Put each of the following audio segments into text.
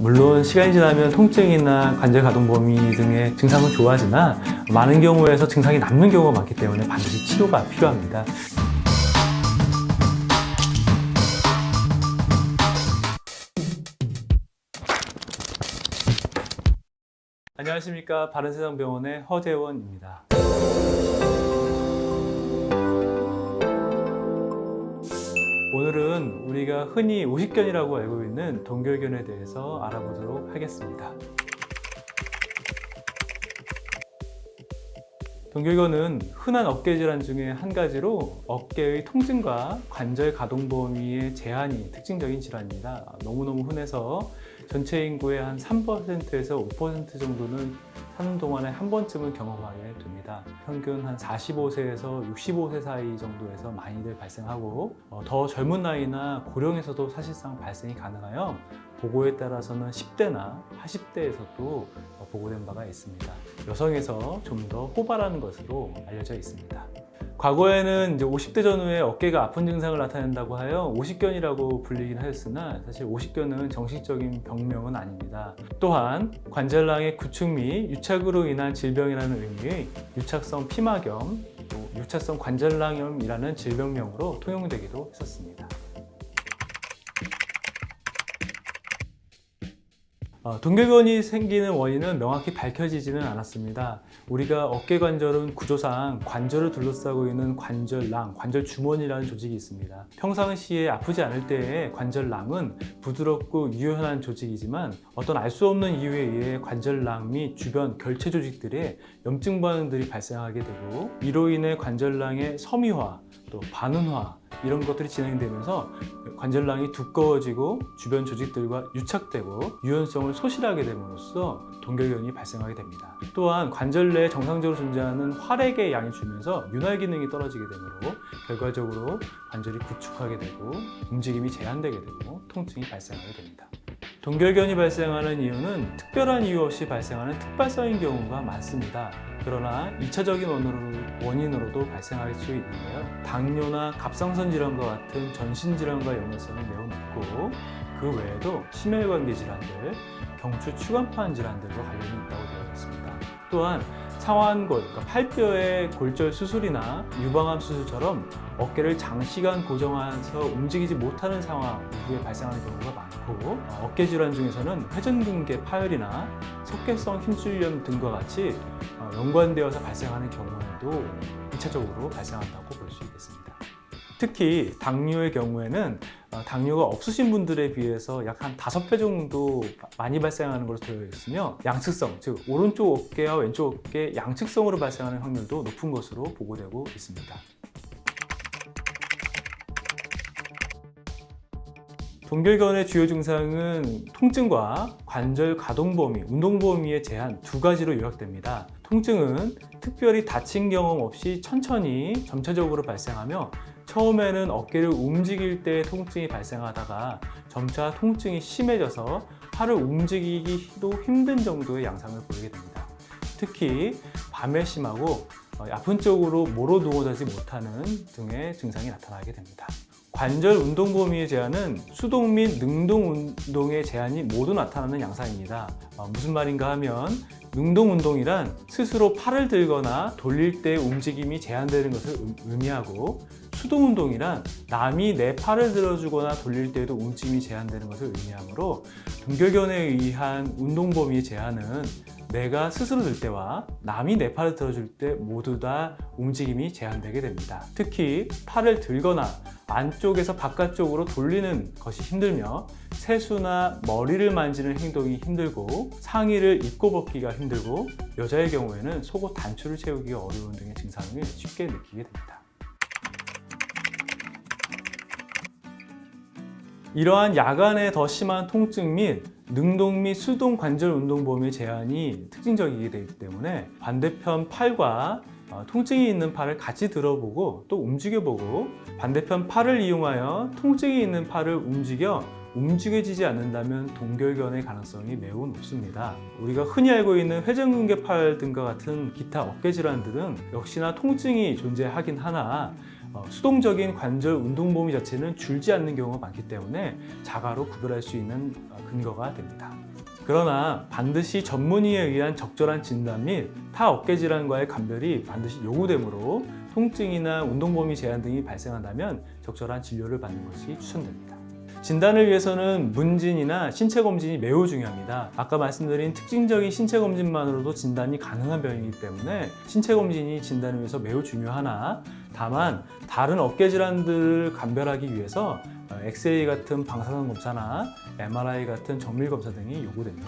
물론 시간이 지나면 통증이나 관절 가동 범위 등의 증상은 좋아지나 많은 경우에서 증상이 남는 경우가 많기 때문에 반드시 치료가 필요합니다. 안녕하십니까. 바른세상병원의 허재원입니다. 오늘은 우리가 흔히 오십견이라고 알고 있는 동결견에 대해서 알아보도록 하겠습니다. 동결견은 흔한 어깨 질환 중에 한 가지로 어깨의 통증과 관절 가동 범위의 제한이 특징적인 질환입니다. 너무너무 흔해서 전체 인구의 한 3%에서 5% 정도는 사는 동안에 한 번쯤은 경험하게 됩니다. 평균 한 45세에서 65세 사이 정도에서 많이들 발생하고 더 젊은 나이나 고령에서도 사실상 발생이 가능하여 보고에 따라서는 10대나 80대에서도 보고된 바가 있습니다. 여성에서 좀 더 호발하는 것으로 알려져 있습니다. 과거에는 이제 50대 전후에 어깨가 아픈 증상을 나타낸다고 하여 오십견이라고 불리긴 하였으나 사실 오십견은 정식적인 병명은 아닙니다. 또한 관절낭의 구축 및 유착으로 인한 질병이라는 의미의 유착성 피막염, 또 유착성 관절낭염이라는 질병명으로 통용되기도 했었습니다. 동결견이 생기는 원인은 명확히 밝혀지지는 않았습니다. 우리가 어깨 관절은 구조상 관절을 둘러싸고 있는 관절낭, 관절 주머니라는 조직이 있습니다. 평상시에 아프지 않을 때의 관절낭은 부드럽고 유연한 조직이지만 어떤 알 수 없는 이유에 의해 관절낭 및 주변 결체 조직들의 염증 반응들이 발생하게 되고 이로 인해 관절낭의 섬유화, 또 반응화 이런 것들이 진행되면서 관절낭이 두꺼워지고 주변 조직들과 유착되고 유연성을 소실하게 됨으로써 동결견이 발생하게 됩니다. 또한 관절 내에 정상적으로 존재하는 활액의 양이 줄면서 윤활 기능이 떨어지게 되므로 결과적으로 관절이 구축하게 되고 움직임이 제한되게 되고 통증이 발생하게 됩니다. 동결견이 발생하는 이유는 특별한 이유 없이 발생하는 특발성인 경우가 많습니다. 그러나 2차적인 원인으로도 발생할 수 있는데요. 당뇨나 갑상선 질환과 같은 전신 질환과 연관성이 매우 높고 그 외에도 심혈관계 질환들, 경추 추간판 질환들과 관련이 있다고 되어 있습니다. 또한 상완골, 그러니까 팔뼈의 골절 수술이나 유방암 수술처럼 어깨를 장시간 고정해서 움직이지 못하는 상황 이후에 발생하는 경우가 많고 어깨 질환 중에서는 회전근개 파열이나 석회성 힘줄염 등과 같이 연관되어서 발생하는 경우에도 2차적으로 발생한다고 볼 수 있겠습니다. 특히 당뇨의 경우에는 당뇨가 없으신 분들에 비해서 약 한 5배 정도 많이 발생하는 것으로 되어 있으며 양측성, 즉 오른쪽 어깨와 왼쪽 어깨 양측성으로 발생하는 확률도 높은 것으로 보고되고 있습니다. 동결견의 주요 증상은 통증과 관절 가동 범위, 운동 범위의 제한 두 가지로 요약됩니다. 통증은 특별히 다친 경험 없이 천천히 점차적으로 발생하며 처음에는 어깨를 움직일 때 통증이 발생하다가 점차 통증이 심해져서 팔을 움직이기도 힘든 정도의 양상을 보이게 됩니다. 특히 밤에 심하고 아픈 쪽으로 모로 누워자지 못하는 등의 증상이 나타나게 됩니다. 관절 운동 범위의 제한은 수동 및 능동 운동의 제한이 모두 나타나는 양상입니다. 무슨 말인가 하면 능동 운동이란 스스로 팔을 들거나 돌릴 때 움직임이 제한되는 것을 의미하고 수동 운동이란 남이 내 팔을 들어주거나 돌릴 때에도 움직임이 제한되는 것을 의미하므로 동결견에 의한 운동 범위의 제한은 내가 스스로 들 때와 남이 내 팔을 들어줄 때 모두 다 움직임이 제한되게 됩니다. 특히 팔을 들거나 안쪽에서 바깥쪽으로 돌리는 것이 힘들며 세수나 머리를 만지는 행동이 힘들고 상의를 입고 벗기가 힘들고 여자의 경우에는 속옷 단추를 채우기가 어려운 등의 증상을 쉽게 느끼게 됩니다. 이러한 야간에 더 심한 통증 및 능동 및 수동 관절 운동 범위의 제한이 특징적이게 되기 때문에 반대편 팔과 통증이 있는 팔을 같이 들어보고 또 움직여보고 반대편 팔을 이용하여 통증이 있는 팔을 움직여지지 않는다면 동결견의 가능성이 매우 높습니다. 우리가 흔히 알고 있는 회전근개팔 등과 같은 기타 어깨 질환들은 역시나 통증이 존재하긴 하나 수동적인 관절 운동 범위 자체는 줄지 않는 경우가 많기 때문에 자가로 구별할 수 있는 근거가 됩니다. 그러나 반드시 전문의에 의한 적절한 진단 및 타 어깨 질환과의 감별이 반드시 요구되므로 통증이나 운동 범위 제한 등이 발생한다면 적절한 진료를 받는 것이 추천됩니다. 진단을 위해서는 문진이나 신체 검진이 매우 중요합니다. 아까 말씀드린 특징적인 신체 검진만으로도 진단이 가능한 병이기 때문에 신체 검진이 진단을 위해서 매우 중요하나 다만 다른 어깨 질환들을 감별하기 위해서 엑스레이 같은 방사선 검사나 MRI 같은 정밀 검사 등이 요구됩니다.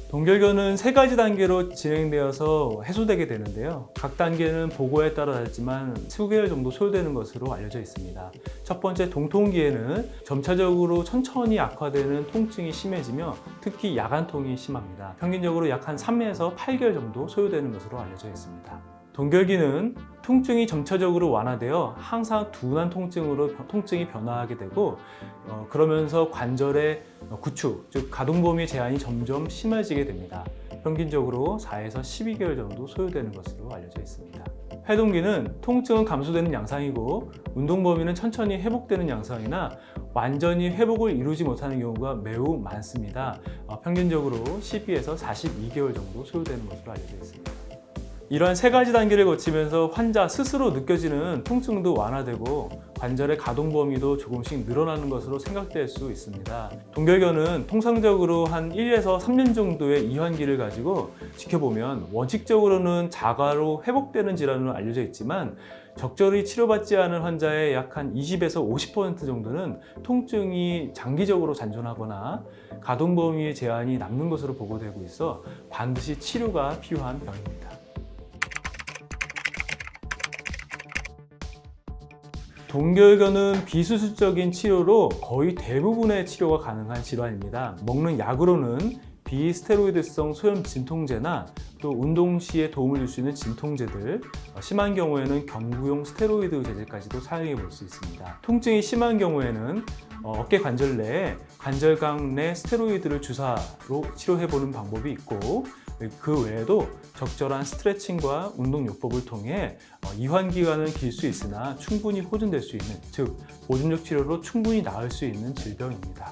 동결견은 3가지 단계로 진행되어서 해소되게 되는데요. 각 단계는 보고에 따라 다르지만 수개월 정도 소요되는 것으로 알려져 있습니다. 첫 번째 동통기에는 점차적으로 천천히 악화되는 통증이 심해지며 특히 야간통이 심합니다. 평균적으로 약 한 3에서 8개월 정도 소요되는 것으로 알려져 있습니다. 동결기는 통증이 점차적으로 완화되어 항상 둔한 통증으로 통증이 변화하게 되고 그러면서 관절의 구축, 즉 가동 범위 제한이 점점 심해지게 됩니다. 평균적으로 4에서 12개월 정도 소요되는 것으로 알려져 있습니다. 회동기는 통증은 감소되는 양상이고 운동 범위는 천천히 회복되는 양상이나 완전히 회복을 이루지 못하는 경우가 매우 많습니다. 평균적으로 12에서 42개월 정도 소요되는 것으로 알려져 있습니다. 이러한 3가지 단계를 거치면서 환자 스스로 느껴지는 통증도 완화되고 관절의 가동 범위도 조금씩 늘어나는 것으로 생각될 수 있습니다. 동결견은 통상적으로 한 1에서 3년 정도의 이환기를 가지고 지켜보면 원칙적으로는 자가로 회복되는 질환으로 알려져 있지만 적절히 치료받지 않은 환자의 약 한 20에서 50% 정도는 통증이 장기적으로 잔존하거나 가동 범위의 제한이 남는 것으로 보고되고 있어 반드시 치료가 필요한 병입니다. 동결견은 비수술적인 치료로 거의 대부분의 치료가 가능한 질환입니다. 먹는 약으로는 비스테로이드성 소염 진통제나 또 운동 시에 도움을 줄 수 있는 진통제들, 심한 경우에는 경구용 스테로이드 제제까지도 사용해 볼 수 있습니다. 통증이 심한 경우에는 어깨 관절 내에 관절강 내 스테로이드를 주사로 치료해 보는 방법이 있고 그 외에도 적절한 스트레칭과 운동요법을 통해 이완 기간은 길 수 있으나 충분히 호전될 수 있는, 즉 보존적 치료로 충분히 나을 수 있는 질병입니다.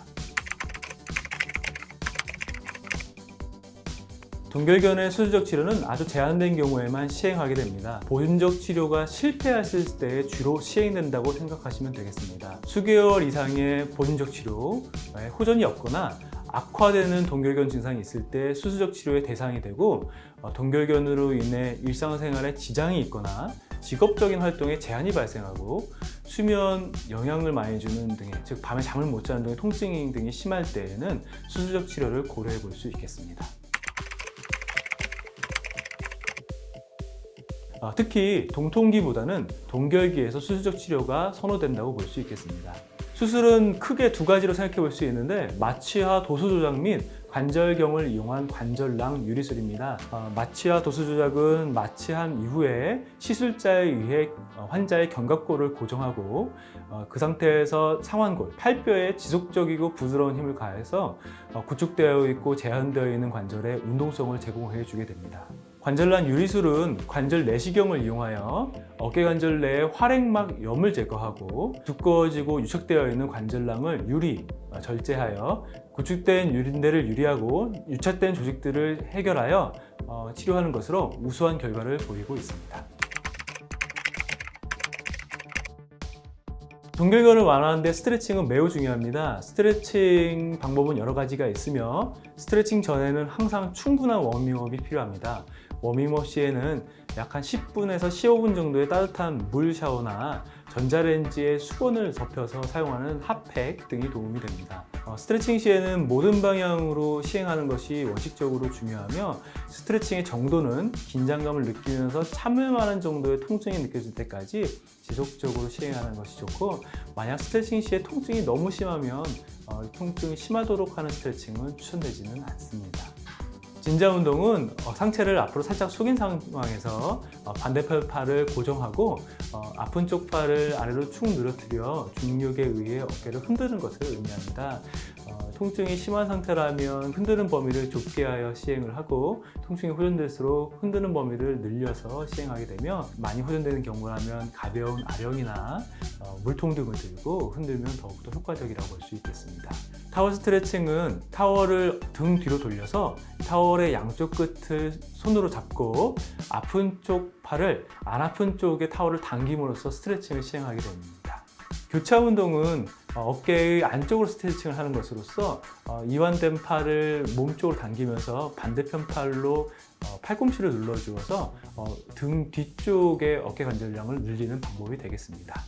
동결견의 수술적 치료는 아주 제한된 경우에만 시행하게 됩니다. 보존적 치료가 실패했을 때 주로 시행된다고 생각하시면 되겠습니다. 수개월 이상의 보존적 치료에 호전이 없거나 악화되는 동결견 증상이 있을 때 수술적 치료의 대상이 되고 동결견으로 인해 일상생활에 지장이 있거나 직업적인 활동에 제한이 발생하고 수면 영향을 많이 주는 등의, 즉 밤에 잠을 못 자는 등의 통증 등이 심할 때에는 수술적 치료를 고려해 볼 수 있겠습니다. 특히 동통기보다는 동결기에서 수술적 치료가 선호된다고 볼 수 있겠습니다. 수술은 크게 2가지로 생각해 볼 수 있는데 마취와 도수 조작 및 관절경을 이용한 관절낭 유리술입니다. 마취와 도수 조작은 마취한 이후에 시술자에 의해 환자의 견갑골을 고정하고 그 상태에서 상완골, 팔뼈에 지속적이고 부드러운 힘을 가해서 구축되어 있고 제한되어 있는 관절에 운동성을 제공해 주게 됩니다. 관절낭 유리술은 관절 내시경을 이용하여 어깨관절 내의 활액막 염을 제거하고 두꺼워지고 유착되어 있는 관절낭을 절제하여 구축된 유린대를 유리하고 유착된 조직들을 해결하여 치료하는 것으로 우수한 결과를 보이고 있습니다. 동결견을 완화하는 데 스트레칭은 매우 중요합니다. 스트레칭 방법은 여러 가지가 있으며 스트레칭 전에는 항상 충분한 워밍업이 필요합니다. 워밍업 시에는 약 한 10분에서 15분 정도의 따뜻한 물 샤워나 전자레인지에 수건을 덮여서 사용하는 핫팩 등이 도움이 됩니다. 스트레칭 시에는 모든 방향으로 시행하는 것이 원칙적으로 중요하며 스트레칭의 정도는 긴장감을 느끼면서 참을만한 정도의 통증이 느껴질 때까지 지속적으로 시행하는 것이 좋고, 만약 스트레칭 시에 통증이 너무 심하면 통증이 심하도록 하는 스트레칭은 추천되지는 않습니다. 진자 운동은 상체를 앞으로 살짝 숙인 상황에서 반대편 팔을 고정하고 아픈 쪽 팔을 아래로 축 늘어뜨려 중력에 의해 어깨를 흔드는 것을 의미합니다. 통증이 심한 상태라면 흔드는 범위를 좁게 하여 시행을 하고, 통증이 호전될수록 흔드는 범위를 늘려서 시행하게 되며, 많이 호전되는 경우라면 가벼운 아령이나 물통 등을 들고 흔들면 더욱더 효과적이라고 볼 수 있겠습니다. 타워 스트레칭은 타워를 등 뒤로 돌려서 타월의 양쪽 끝을 손으로 잡고 아픈 쪽 팔을 안 아픈 쪽에 타월을 당김으로써 스트레칭을 시행하게 됩니다. 교차 운동은 어깨의 안쪽으로 스트레칭을 하는 것으로서 이완된 팔을 몸쪽으로 당기면서 반대편 팔로 팔꿈치를 눌러주어서 등 뒤쪽의 어깨 관절량을 늘리는 방법이 되겠습니다.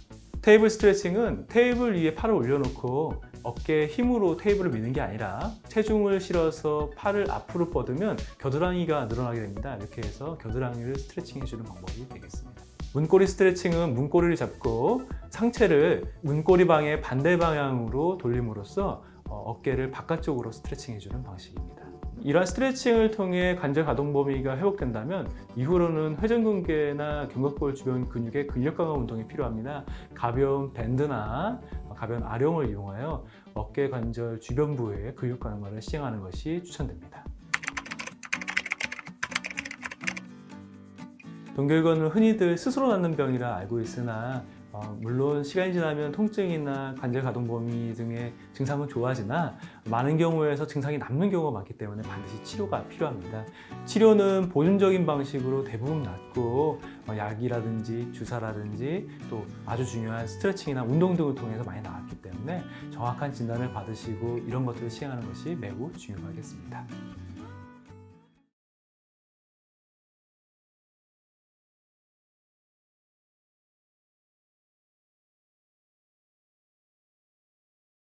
테이블 스트레칭은 테이블 위에 팔을 올려놓고 어깨에 힘으로 테이블을 미는 게 아니라 체중을 실어서 팔을 앞으로 뻗으면 겨드랑이가 늘어나게 됩니다. 이렇게 해서 겨드랑이를 스트레칭 해주는 방법이 되겠습니다. 문고리 스트레칭은 문고리를 잡고 상체를 문고리 방의 반대 방향으로 돌림으로써 어깨를 바깥쪽으로 스트레칭 해주는 방식입니다. 이러한 스트레칭을 통해 관절 가동 범위가 회복된다면 이후로는 회전근개나 견갑골 주변 근육의 근력 강화 운동이 필요합니다. 가벼운 밴드나 가벼운 아령을 이용하여 어깨 관절 주변 부위의 근육 강화를 시행하는 것이 추천됩니다. 동결근은 흔히들 스스로 낫는 병이라 알고 있으나 물론 시간이 지나면 통증이나 관절 가동 범위 등의 증상은 좋아지나 많은 경우에서 증상이 남는 경우가 많기 때문에 반드시 치료가 필요합니다. 치료는 보존적인 방식으로 대부분 낫고 약이라든지 주사라든지 또 아주 중요한 스트레칭이나 운동 등을 통해서 많이 나왔기 때문에 정확한 진단을 받으시고 이런 것들을 시행하는 것이 매우 중요하겠습니다.